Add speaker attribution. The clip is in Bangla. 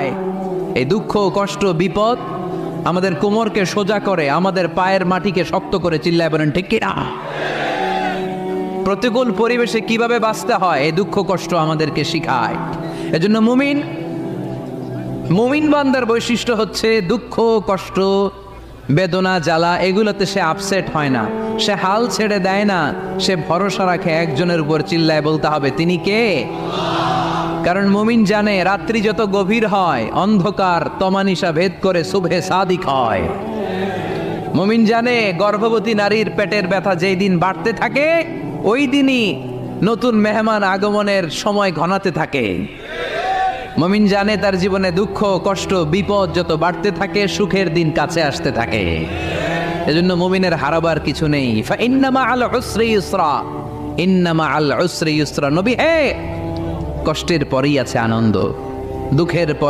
Speaker 1: শিখায়। এই দুঃখ, কষ্ট, বিপদ আমাদের কোমরকে সোজা করে, আমাদের পায়ের মাটিকে শক্ত করে। চিল্লায় বলেন ঠিক কিনা? প্রতিকূল পরিবেশে কিভাবে বাঁচতে হয় এই দুঃখ কষ্ট আমাদেরকে শিখায়। এজন্য মুমিন বান্দার বৈশিষ্ট্য হচ্ছে দুঃখ কষ্ট বেদনা জ্বালা এগুলোতে সে আপসেট হয় না, সে হাল ছেড়ে দেয় না, সে ভরসা রাখে একজনের উপর। চিল্লায় বলতে হবে তিনি কে? কারণ মুমিন জানে রাত্রি যত গভীর হয় অন্ধকার তমানিসা ভেদ করে সুবহে সাদিক হয়। মুমিন জানে গর্ভবতী নারীর পেটের ব্যথা যেই দিন বাড়তে থাকে ওই দিনই নতুন মেহমান আগমনের সময় ঘনাতে থাকে। মুমিন জানে তার জীবনে দুঃখ কষ্ট বিপদ যত বাড়তে থাকে সুখের দিন কাছে আসতে থাকে। এজন্য মুমিনের হারাবার কিছু নেই। ফাইন্না মাআল উসরি ইউসরা, ইন্না মাআল উসরি ইউসরা। নবী হে, কষ্টের পরেই আছে আনন্দ, দুঃখের পরে